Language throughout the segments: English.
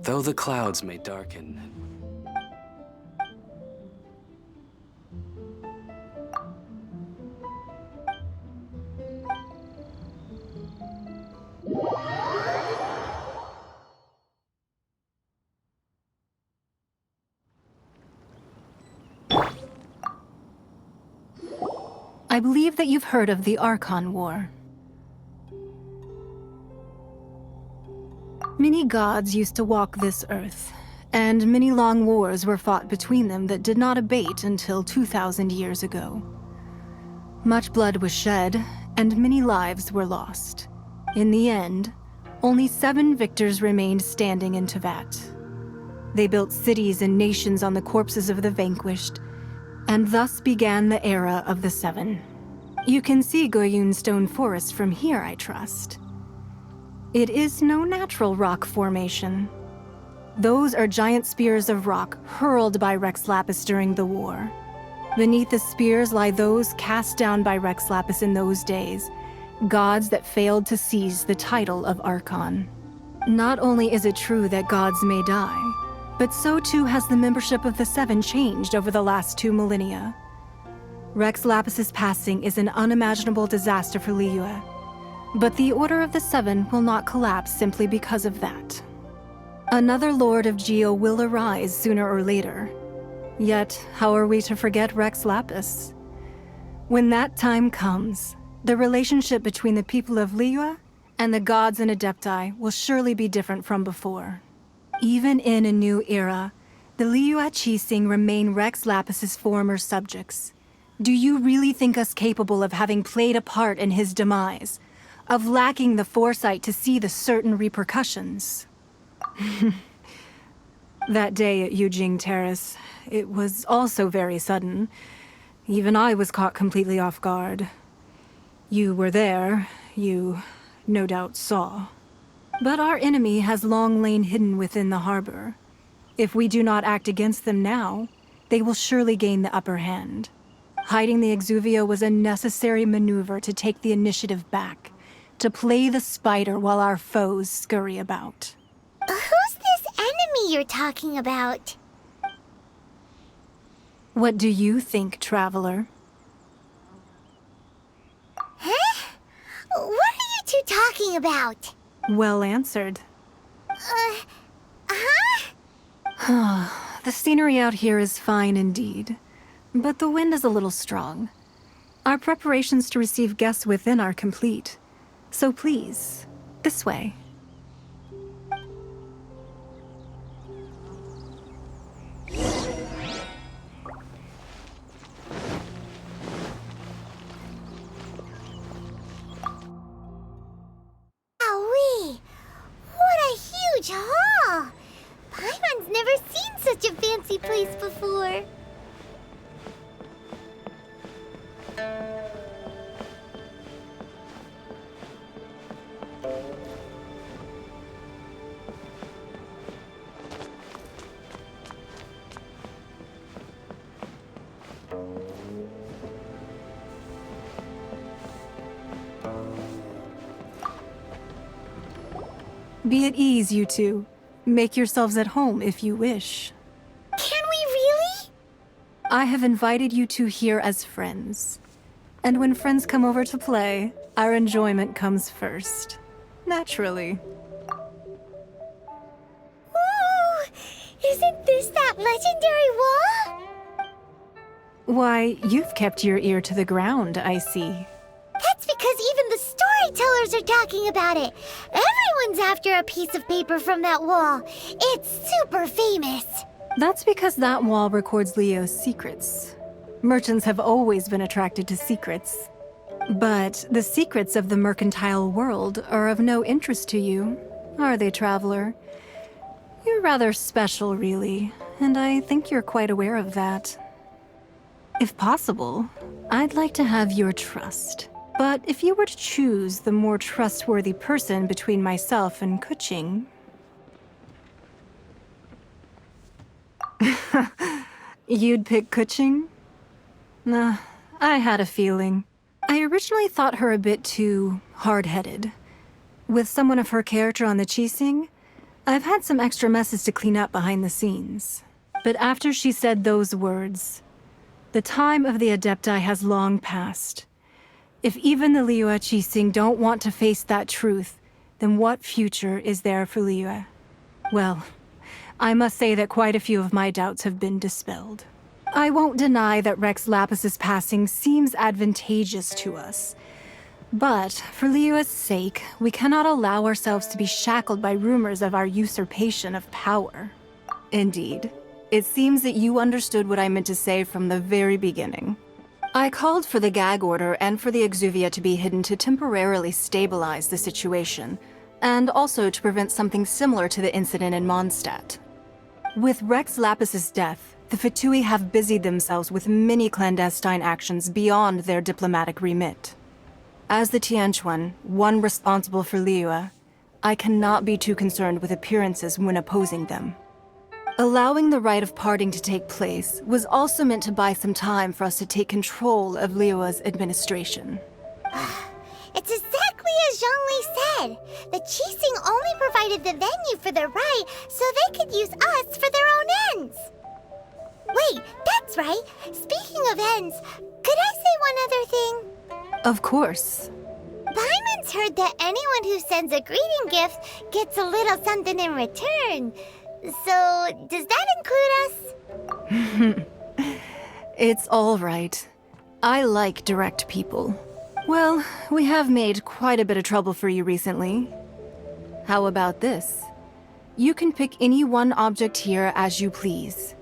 Though the clouds may darken. I believe that you've heard of the Archon War. Many gods used to walk this earth, and many long wars were fought between them that did not abate until 2,000 years ago. Much blood was shed, and many lives were lost. In the end, only 7 victors remained standing in Teyvat. They built cities and nations on the corpses of the vanquished, and thus began the era of the 7. You can see Goyun Stone Forest from here, I trust. It is no natural rock formation. Those are giant spears of rock hurled by Rex Lapis during the war. Beneath the spears lie those cast down by Rex Lapis in those days, gods that failed to seize the title of Archon. Not only is it true that gods may die, but so too has the membership of the 7 changed over the last 2 millennia. Rex Lapis's passing is an unimaginable disaster for Liyue, but the Order of the 7 will not collapse simply because of that. Another Lord of Geo will arise sooner or later. Yet, how are we to forget Rex Lapis? When that time comes, the relationship between the people of Liyue and the gods and Adepti will surely be different from before. Even in a new era, the Liyue Qixing remain Rex Lapis's former subjects. Do you really think us capable of having played a part in his demise? Of lacking the foresight to see the certain repercussions? That day at Yujing Terrace, it was also very sudden. Even I was caught completely off guard. You were there, you no doubt saw. But our enemy has long lain hidden within the harbor. If we do not act against them now, they will surely gain the upper hand. Hiding the Exuvia was a necessary maneuver to take the initiative back, to play the spider while our foes scurry about. Who's this enemy you're talking about? What do you think, Traveler? Huh? What are you two talking about? Well answered. Huh? The scenery out here is fine indeed, but the wind is a little strong. Our preparations to receive guests within are complete, so please, this way. Wowee! What a huge hall! Paimon's never seen such a fancy place before. Be at ease, you two. Make yourselves at home if you wish. Can we really? I have invited you two here as friends. And when friends come over to play, our enjoyment comes first. Naturally. Whoa! Isn't this that legendary wall? Why, you've kept your ear to the ground, I see. That's because even the storytellers are talking about it. Everyone's after a piece of paper from that wall. It's super famous. That's because that wall records Leo's secrets. Merchants have always been attracted to secrets. But the secrets of the mercantile world are of no interest to you, are they, Traveler? You're rather special, really, and I think you're quite aware of that. If possible, I'd like to have your trust. But if you were to choose the more trustworthy person between myself and Kuching... You'd pick Kuching? Nah, I had a feeling. I originally thought her a bit too hard-headed. With someone of her character on the Qixing, I've had some extra messes to clean up behind the scenes. But after she said those words, the time of the Adepti has long passed. If even the Liyue Qixing don't want to face that truth, then what future is there for Liyue? Well, I must say that quite a few of my doubts have been dispelled. I won't deny that Rex Lapis's passing seems advantageous to us. But for Liyue's sake, we cannot allow ourselves to be shackled by rumors of our usurpation of power. Indeed, it seems that you understood what I meant to say from the very beginning. I called for the gag order and for the exuvia to be hidden to temporarily stabilize the situation, and also to prevent something similar to the incident in Mondstadt. With Rex Lapis's death, the Fatui have busied themselves with many clandestine actions beyond their diplomatic remit. As the Tianquan, one responsible for Liyue, I cannot be too concerned with appearances when opposing them. Allowing the rite of parting to take place was also meant to buy some time for us to take control of Liyue's administration. It's exactly as Zhongli said. The Qixing only provided the venue for their rite so they could use us for their own ends. Wait, that's right. Speaking of ends, could I say one other thing? Of course. Paimon's heard that anyone who sends a greeting gift gets a little something in return. So, does that include us? It's all right. I like direct people. Well, we have made quite a bit of trouble for you recently. How about this? You can pick any one object here as you please,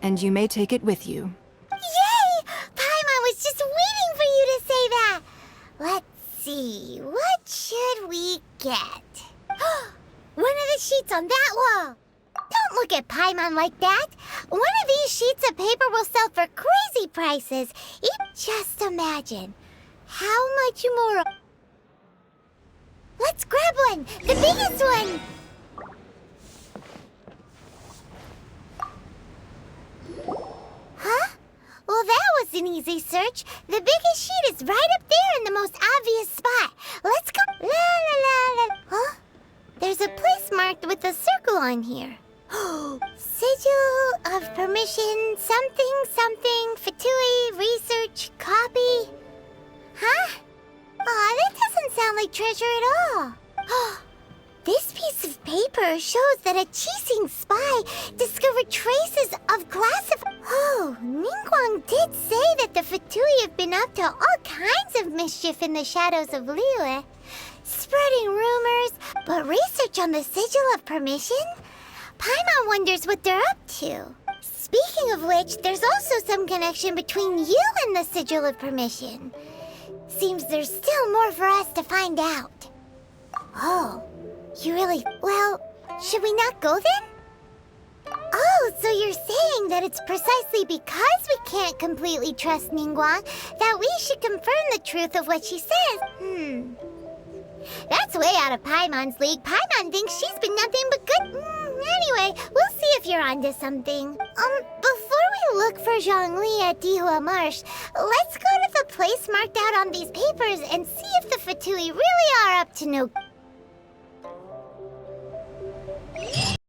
and you may take it with you. Yay! Paimon was just waiting for you to say that! Let's see, what should we get? One of the sheets on that wall! Don't look at Paimon like that! One of these sheets of paper will sell for crazy prices! Just imagine. How much more? Let's grab one! The biggest one! Huh? Well, that was an easy search. The biggest sheet is right up there in the most obvious spot. Let's go. La la la la. Huh? There's a place marked with a circle on here. Sigil of permission, something, something, Fatui, research, copy. Huh? Aw, that doesn't sound like treasure at all. This piece of paper shows that a Qixing spy discovered traces of classified... Oh, Ningguang did say that the Fatui have been up to all kinds of mischief in the shadows of Liyue, spreading rumors, but research on the Sigil of Permission? Paimon wonders what they're up to. Speaking of which, there's also some connection between you and the Sigil of Permission. Seems there's still more for us to find out. Oh, you really... Well, should we not go then? Oh, so you're saying that it's precisely because we can't completely trust Ningguang that we should confirm the truth of what she says. That's way out of Paimon's league. Paimon thinks she's been nothing but good... Anyway, we'll see if you're onto something. Before we look for Zhongli at Dihua Marsh, let's go to the place marked out on these papers and see if the Fatui really are up to no...